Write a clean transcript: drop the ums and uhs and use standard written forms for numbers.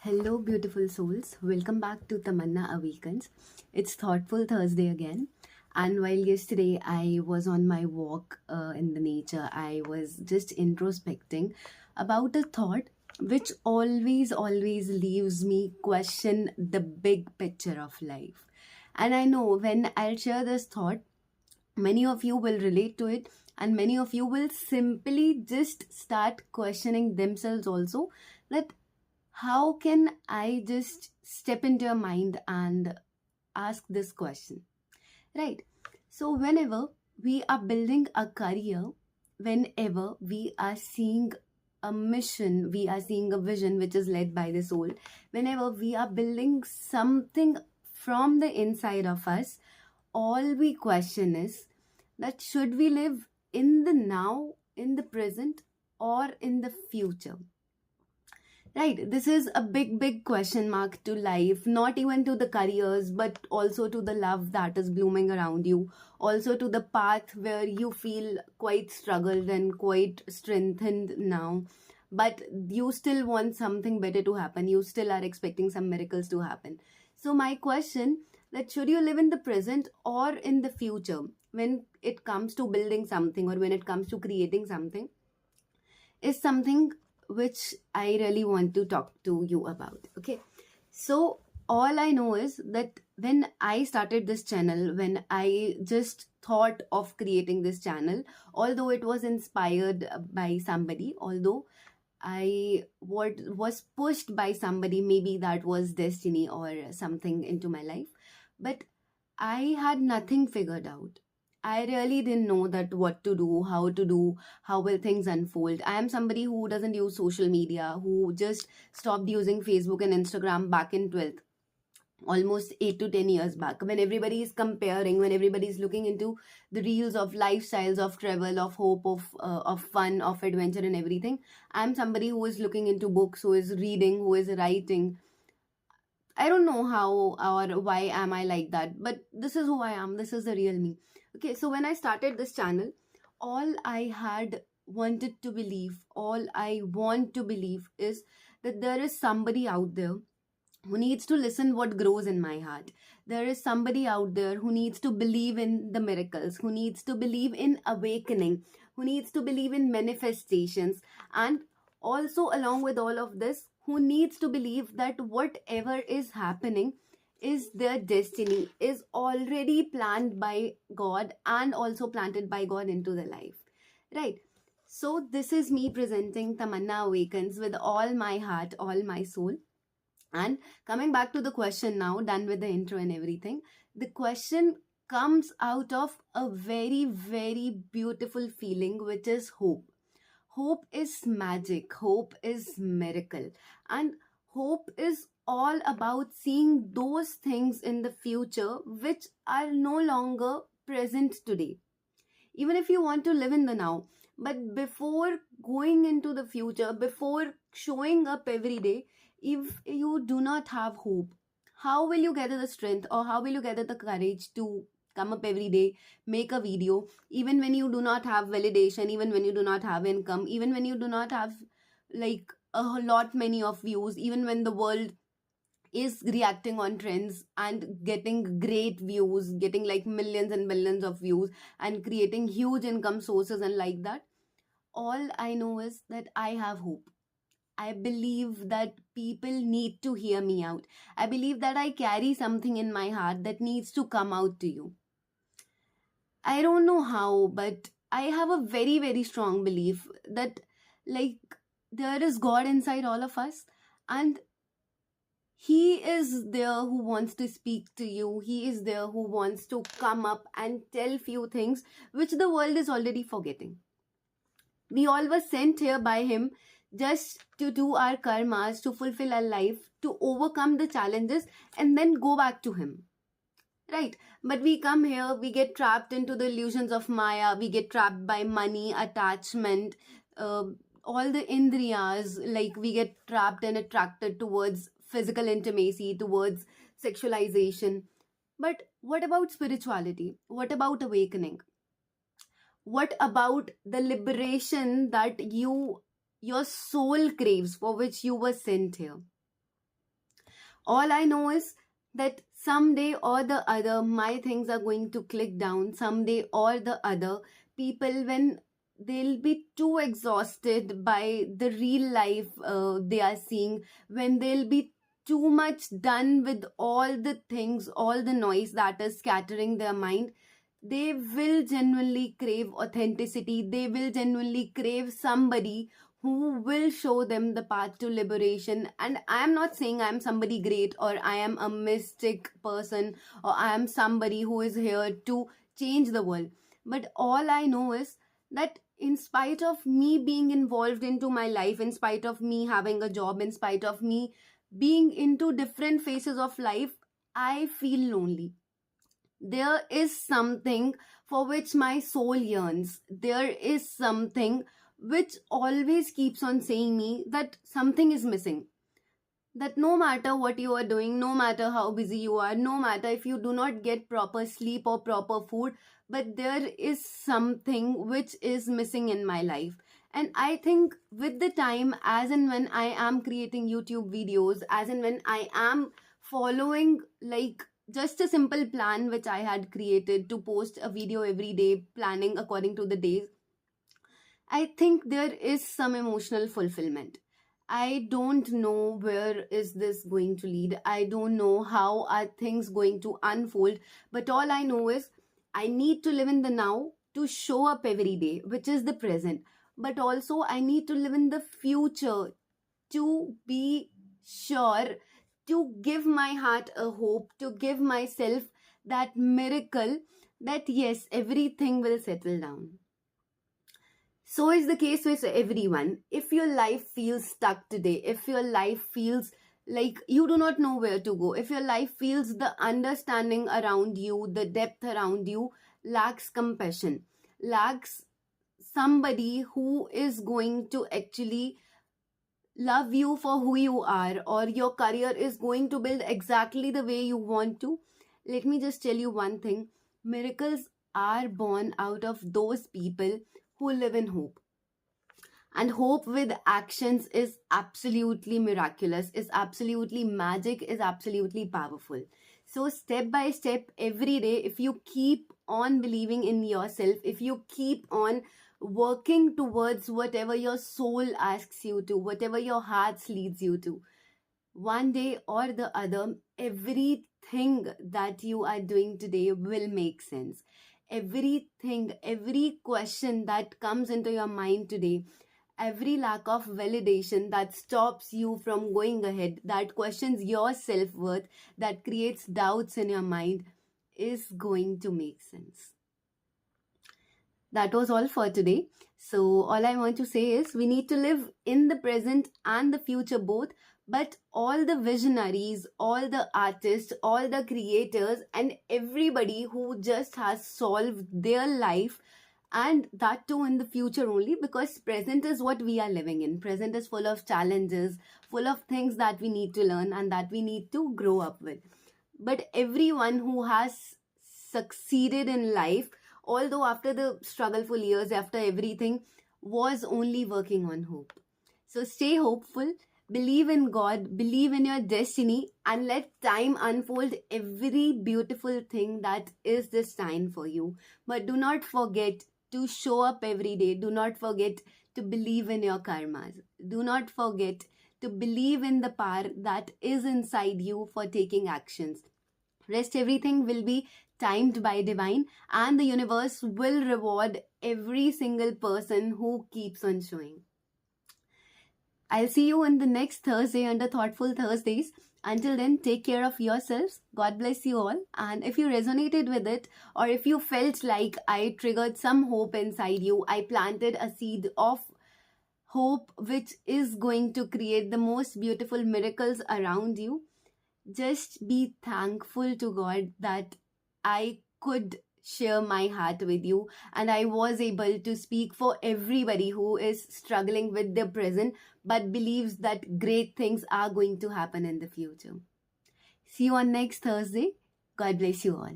Hello, beautiful souls. Welcome back to Tamanna Awakens. It's Thoughtful Thursday again. And while yesterday I was on my walk in the nature, I was just introspecting about a thought which always leaves me question the big picture of life. And I know when I'll share this thought, many of you will relate to it, and many of you will simply just start questioning themselves also, that how can I just step into your mind and ask this question? Right. So, whenever we are building a career, whenever we are seeing a mission, we are seeing a vision which is led by the soul, whenever we are building something from the inside of us, all we question is that should we live in the now, in the present, or in the future? Right, this is a big question mark to life, not even to the careers, but also to the love that is blooming around you, also to the path where you feel quite struggled and quite strengthened now. But you still want something better to happen. You still are expecting some miracles to happen. So my question, that should you live in the present or in the future when it comes to building something or when it comes to creating something, is something which I really want to talk to you about. Okay. So, all I know is that when I started this channel, when I just thought of creating this channel, although it was inspired by somebody, although was pushed by somebody, maybe that was destiny or something into my life, but I had nothing figured out. I really didn't know that what to do, how will things unfold. I am somebody who doesn't use social media, who just stopped using Facebook and Instagram back in 12th, almost 8 to 10 years back, when everybody is comparing, when everybody is looking into the reels of lifestyles, of travel, of hope, of fun, of adventure and everything. I'm somebody who is looking into books, who is reading, who is writing. I don't know how or why am I like that, but this is who I am. This is the real me. Okay, so when I started this channel, all I had wanted to believe, all I want to believe is that there is somebody out there who needs to listen what grows in my heart. There is somebody out there who needs to believe in the miracles, who needs to believe in awakening, who needs to believe in manifestations, and also along with all of this, who needs to believe that whatever is happening is their destiny, is already planned by God and also planted by God into their life. Right. So this is me presenting Tamanna Awakens with all my heart, all my soul. And coming back to the question now, done with the intro and everything, the question comes out of a very beautiful feeling, which is hope. Hope is magic, hope is miracle, and hope is all about seeing those things in the future which are no longer present today. Even if you want to live in the now, but before going into the future, before showing up every day, if you do not have hope, how will you gather the strength, or how will you gather the courage to come up every day, make a video, even when you do not have validation, even when you do not have income, even when you do not have like a lot many of views, even when the world is reacting on trends and getting great views, getting like millions and millions of views and creating huge income sources and like that. All I know is that I have hope. I believe that people need to hear me out. I believe that I carry something in my heart that needs to come out to you. I don't know how, but I have a very strong belief that, like, there is God inside all of us, and He is there who wants to speak to you. He is there who wants to come up and tell few things which the world is already forgetting. We all were sent here by Him just to do our karmas, to fulfill our life, to overcome the challenges, and then go back to Him. Right. But we come here, we get trapped into the illusions of Maya, we get trapped by money, attachment, all the indriyas, like we get trapped and attracted towards physical intimacy, towards sexualization. But what about spirituality? What about awakening? What about the liberation that your soul craves, for which you were sent here? All I know is that someday or the other, my things are going to click down. Someday or the other, people, when they'll be too exhausted by the real life they are seeing, when they'll be too much done with all the things, all the noise that is scattering their mind, they will genuinely crave authenticity. They will genuinely crave somebody who will show them the path to liberation. And I am not saying I am somebody great, or I am a mystic person, or I am somebody who is here to change the world. But all I know is that in spite of me being involved into my life, in spite of me having a job, in spite of me being into different phases of life, I feel lonely. There is something for which my soul yearns. There is something which always keeps on saying me that something is missing. That no matter what you are doing, no matter how busy you are, no matter if you do not get proper sleep or proper food, but there is something which is missing in my life. And I think with the time, as and when I am creating YouTube videos, as and when I am following like just a simple plan which I had created to post a video every day, planning according to the days, I think there is some emotional fulfillment. I don't know where is this going to lead. I don't know how are things going to unfold, but all I know is I need to live in the now to show up every day, which is the present. But also I need to live in the future to be sure, to give my heart a hope, to give myself that miracle that yes, everything will settle down. So is the case with everyone. If your life feels stuck today, if your life feels like you do not know where to go, if your life feels the understanding around you, the depth around you lacks compassion, lacks somebody who is going to actually love you for who you are, or your career is going to build exactly the way you want to, let me just tell you one thing: miracles are born out of those people who live in hope. And hope with actions is absolutely miraculous, is absolutely magic, is absolutely powerful. So step by step every day, if you keep on believing in yourself, if you keep on working towards whatever your soul asks you to, whatever your heart leads you to, one day or the other, everything that you are doing today will make sense. Everything, every question that comes into your mind today, every lack of validation that stops you from going ahead, that questions your self worth, that creates doubts in your mind, is going to make sense. That was all for today. So, all I want to say is we need to live in the present and the future both. But all the visionaries, all the artists, all the creators, and everybody who just has solved their life, and that too in the future only, because present is what we are living in. Present is full of challenges, full of things that we need to learn and that we need to grow up with. But everyone who has succeeded in life, although after the struggleful years, after everything, was only working on hope. So stay hopeful, believe in God, believe in your destiny, and let time unfold every beautiful thing that is destined for you. But do not forget to show up every day. Do not forget to believe in your karmas. Do not forget to believe in the power that is inside you for taking actions. Rest everything will be timed by divine, and the universe will reward every single person who keeps on showing. I'll see you in the next Thursday under Thoughtful Thursdays. Until then, take care of yourselves. God bless you all. And if you resonated with it, or if you felt like I triggered some hope inside you, I planted a seed of hope which is going to create the most beautiful miracles around you, just be thankful to God that I could share my heart with you, and I was able to speak for everybody who is struggling with their present but believes that great things are going to happen in the future. See you on next Thursday. God bless you all.